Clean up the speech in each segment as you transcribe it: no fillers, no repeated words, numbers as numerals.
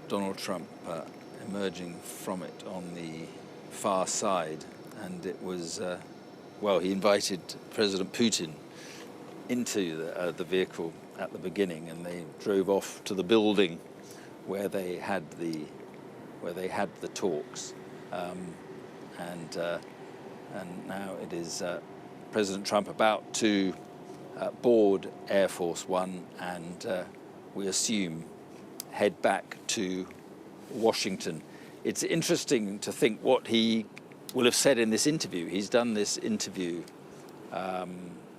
Donald Trump emerging from it on the far side, and it was, well, he invited President Putin into the vehicle at the beginning, and they drove off to the building where they had the talks, and now it is President Trump about to board Air Force One, and we assume head back to Washington. It's interesting to think what he will have said in this interview. He's done this interview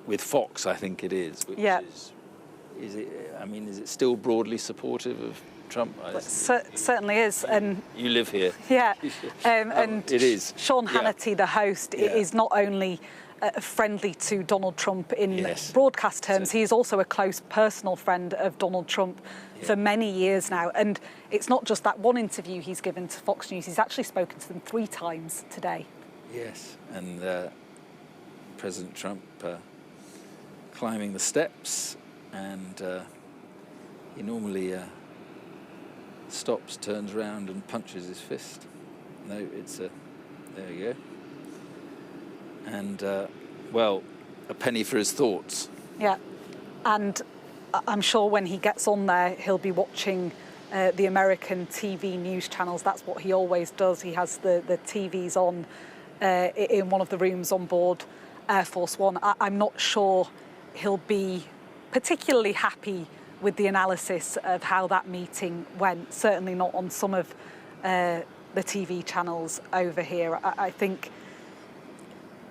with Fox, I think it is. Which is it? I mean, is it still broadly supportive of Trump? Certainly is. And you live here. Yeah, and it is. Sean Hannity, the host, is not only friendly to Donald Trump in broadcast terms, he is also a close personal friend of Donald Trump for many years now. And it's not just that one interview he's given to Fox News, he's actually spoken to them 3 times today. Yes, and President Trump climbing the steps, and he normally stops, turns around and punches his fist. No, it's there you go. And, well, a penny for his thoughts. Yeah, and I'm sure when he gets on there, he'll be watching the American TV news channels. That's what he always does. He has the TVs on in one of the rooms on board Air Force One. I'm not sure he'll be particularly happy with the analysis of how that meeting went, certainly not on some of the TV channels over here. I think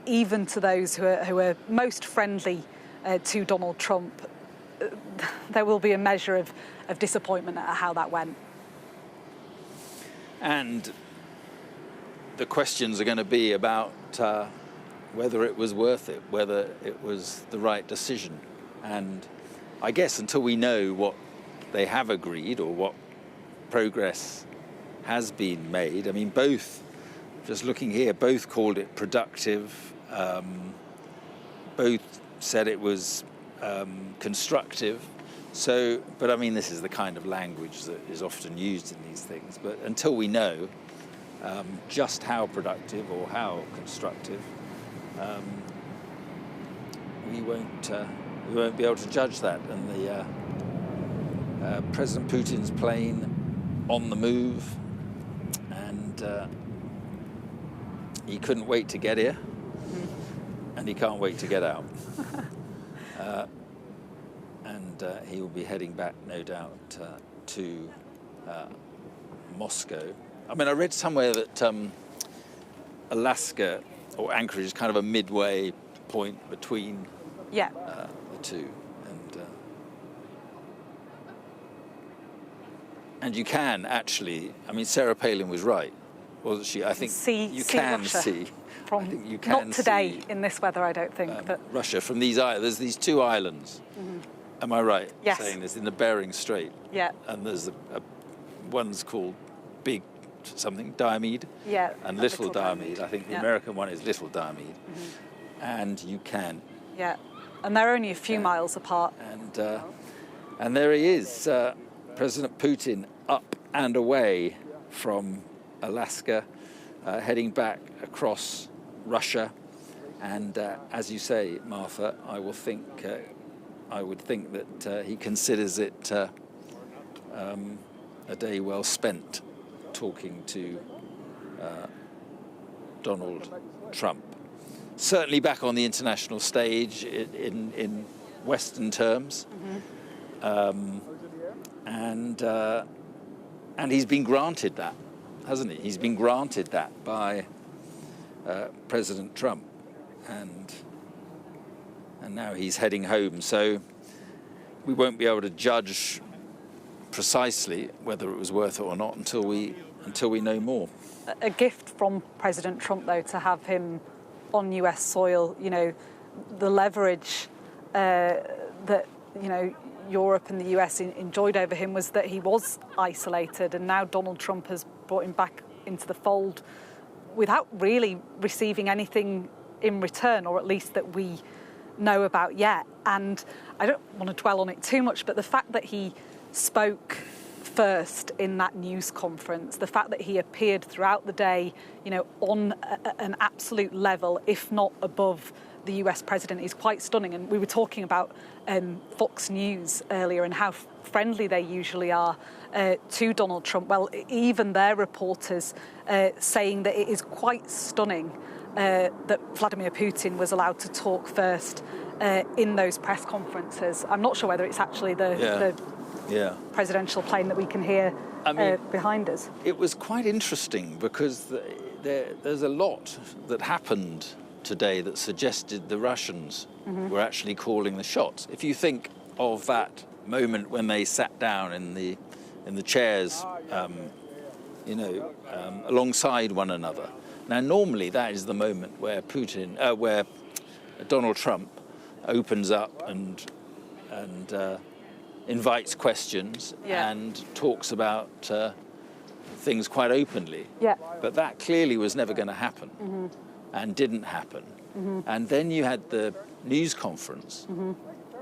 even to those who are most friendly to Donald Trump, there will be a measure of disappointment at how that went. And the questions are going to be about whether it was worth it, whether it was the right decision. And I guess until we know what they have agreed or what progress has been made, I mean, both, just looking here, both called it productive, both said it was constructive. So, but I mean, this is the kind of language that is often used in these things. But until we know just how productive or how constructive, we won't be able to judge that. And the President Putin's plane on the move, and he couldn't wait to get here, and he can't wait to get out. And he will be heading back, no doubt, to Moscow. I mean, I read somewhere that Alaska or Anchorage is kind of a midway point between the two, and you can actually. I mean, Sarah Palin was right, wasn't she? I think you can see. From, I think you can not today in this weather, I don't think. But Russia from these islands. There's these 2 islands. Am I right? Yes. Saying this in the Bering Strait. Yeah. And there's one's called Big something Diomede. Yeah. And Little Diomede. I think the American one is Little Diomede. And you can. Yeah. And they're only a few miles apart. And there he is, President Putin, up and away from Alaska, heading back across Russia. And as you say, Martha, I would think that he considers it a day well spent talking to Donald Trump. Certainly back on the international stage in Western terms. And he's been granted that, hasn't he? He's been granted that by President Trump. And now he's heading home. So we won't be able to judge precisely whether it was worth it or not until we know more. A gift from President Trump, though, to have him on US soil. You know, the leverage that Europe and the US enjoyed over him was that he was isolated, and now Donald Trump has brought him back into the fold without really receiving anything in return, or at least that we know about yet. And I don't want to dwell on it too much, but the fact that he spoke first in that news conference. The fact that he appeared throughout the day, on an absolute level, if not above the US president, is quite stunning. And we were talking about Fox News earlier and how friendly they usually are to Donald Trump. Well, even their reporters saying that it is quite stunning that Vladimir Putin was allowed to talk first in those press conferences. I'm not sure whether it's actually the presidential plane that we can hear behind us. It was quite interesting because there's a lot that happened today that suggested the Russians were actually calling the shots. If you think of that moment when they sat down in the chairs, alongside one another. Now, normally that is the moment where where Donald Trump opens up and invites questions and talks about things quite openly. Yeah. But that clearly was never going to happen and didn't happen. And then you had the news conference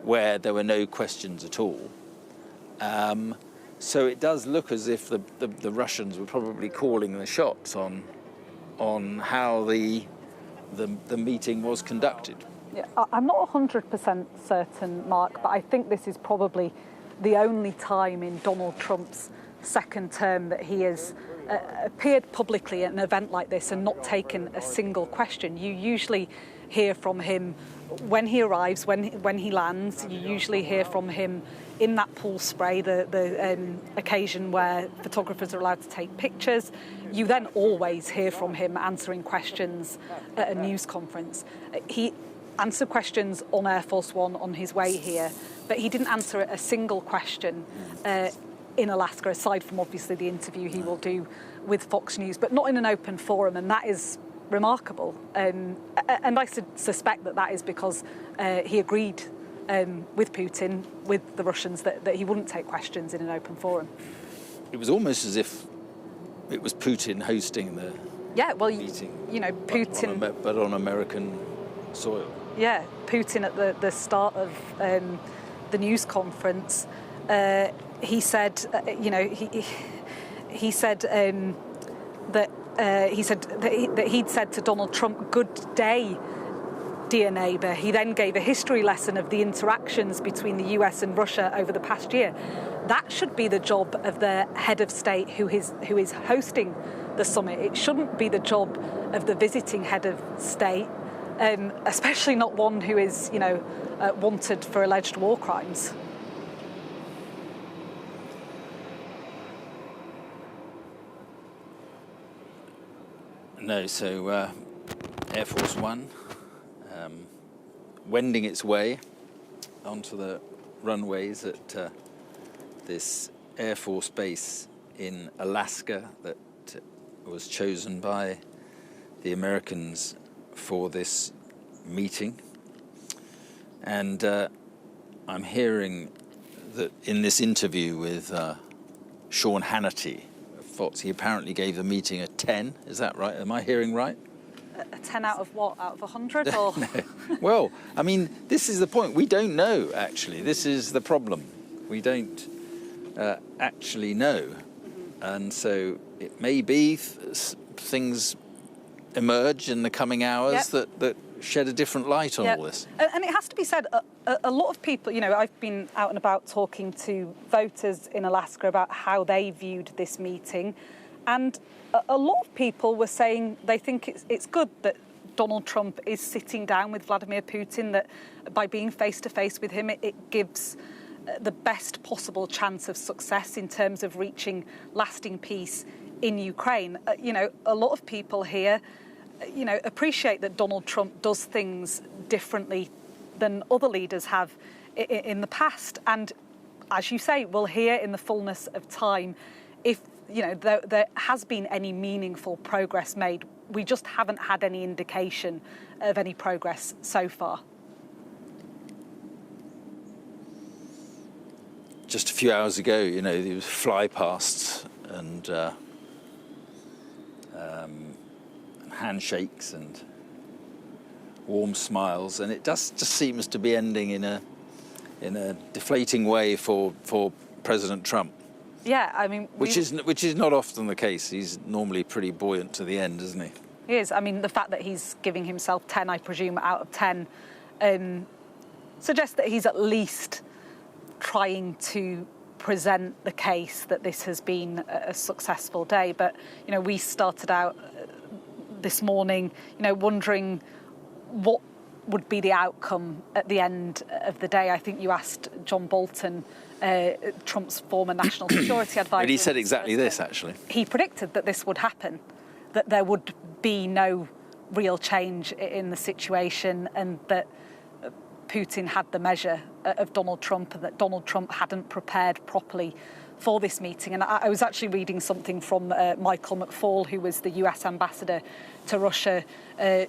where there were no questions at all. So it does look as if the Russians were probably calling the shots on how the meeting was conducted. Yeah, I'm not 100% certain, Mark, but I think this is probably the only time in Donald Trump's second term that he has appeared publicly at an event like this and not taken a single question. You usually hear from him when he arrives, when he lands. You usually hear from him in that pool spray, the occasion where photographers are allowed to take pictures. You then always hear from him answering questions at a news conference. He answered questions on Air Force One on his way here, but he didn't answer a single question in Alaska, aside from obviously the interview he will do with Fox News, but not in an open forum, and that is remarkable. And I suspect that is because he agreed with Putin, with the Russians, that he wouldn't take questions in an open forum. It was almost as if it was Putin hosting the meeting. Putin... But on American soil. Yeah, Putin at the start of the news conference, he said, he said that he'd said to Donald Trump, "Good day, dear neighbour." He then gave a history lesson of the interactions between the US and Russia over the past year. That should be the job of the head of state who is hosting the summit. It shouldn't be the job of the visiting head of state, especially not one who is, wanted for alleged war crimes. No, so Air Force One wending its way onto the runways at this Air Force base in Alaska that was chosen by the Americans for this meeting. And I'm hearing that in this interview with Sean Hannity of Fox, he apparently gave the meeting a 10. Is that right? Am I hearing right? A 10 out of what? Out of 100? Or? No. Well, I mean, this is the point. We don't know, actually. This is the problem. We don't actually know. And so it may be things emerge in the coming hours that shed a different light on all this. And it has to be said, a lot of people, I've been out and about talking to voters in Alaska about how they viewed this meeting. And a lot of people were saying they think it's good that Donald Trump is sitting down with Vladimir Putin, that by being face-to-face with him, it gives the best possible chance of success in terms of reaching lasting peace in Ukraine. A lot of people here, appreciate that Donald Trump does things differently than other leaders have in the past. And as you say, we'll hear in the fullness of time if there has been any meaningful progress made. We just haven't had any indication of any progress so far. Just a few hours ago, there was fly-pasts and handshakes and warm smiles, and it just seems to be ending in a deflating way for President Trump. Yeah, I mean... Which is not often the case. He's normally pretty buoyant to the end, isn't he? He is. I mean, the fact that he's giving himself 10, I presume, out of 10, suggests that he's at least trying to present the case that this has been a successful day. But, you know, we started out this morning, you know, wondering what would be the outcome at the end of the day. I think you asked John Bolton, Trump's former national security advisor. But he said exactly this, actually. He predicted that this would happen, that there would be no real change in the situation, and that Putin had the measure of Donald Trump, and that Donald Trump hadn't prepared properly for this meeting. And I was actually reading something from Michael McFaul, who was the US ambassador to Russia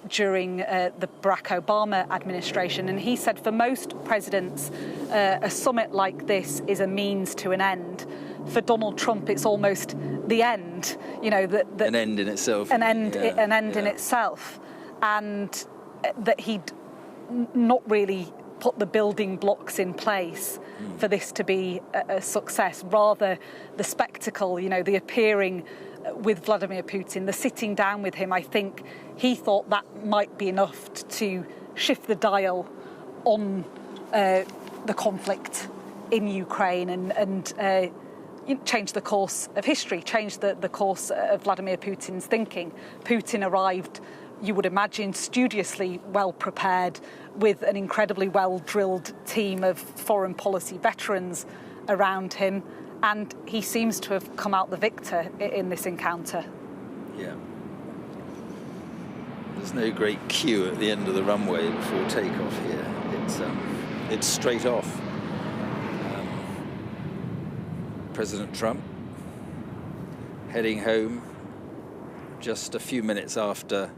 during the Barack Obama administration. And he said for most presidents, a summit like this is a means to an end. For Donald Trump, it's almost the end, you know, an end in itself. An end in itself. And that he'd not really put the building blocks in place for this to be a success. Rather, the spectacle, you know, the appearing with Vladimir Putin, the sitting down with him, I think he thought that might be enough to shift the dial on the conflict in Ukraine and change the course of history, change the course of Vladimir Putin's thinking. Putin arrived, you would imagine, studiously well prepared, with an incredibly well-drilled team of foreign policy veterans around him, and he seems to have come out the victor in this encounter. Yeah. There's no great queue at the end of the runway before takeoff here. It's straight off. President Trump heading home just a few minutes after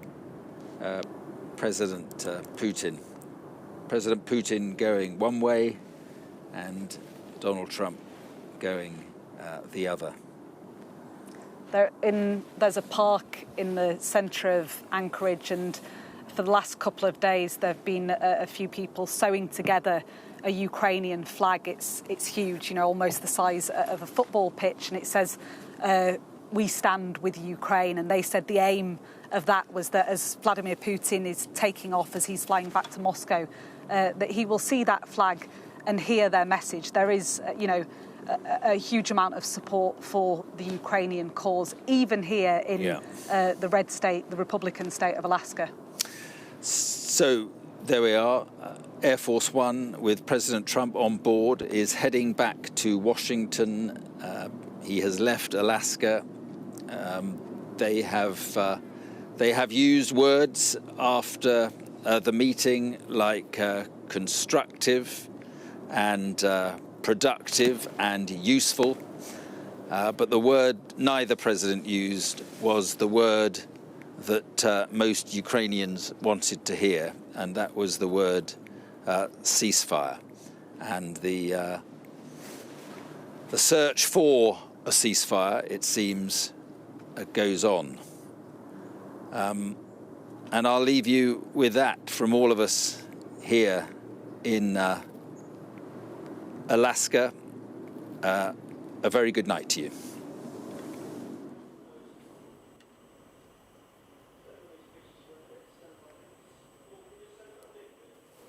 President Putin. President Putin going one way and Donald Trump going the other. There's a park in the centre of Anchorage, and for the last couple of days there have been a few people sewing together a Ukrainian flag. It's huge, you know, almost the size of a football pitch, and it says, "We stand with Ukraine." And they said the aim of that was that as Vladimir Putin is taking off, as he's flying back to Moscow, that he will see that flag and hear their message. There is, you know, a huge amount of support for the Ukrainian cause, even here in the red state, the Republican state of Alaska. So there we are. Air Force One with President Trump on board is heading back to Washington. He has left Alaska. They have used words after the meeting like constructive and productive and useful. But the word neither president used was the word that most Ukrainians wanted to hear, and that was the word ceasefire. And the search for a ceasefire, it seems, goes on. And I'll leave you with that from all of us here in Alaska. A very good night to you.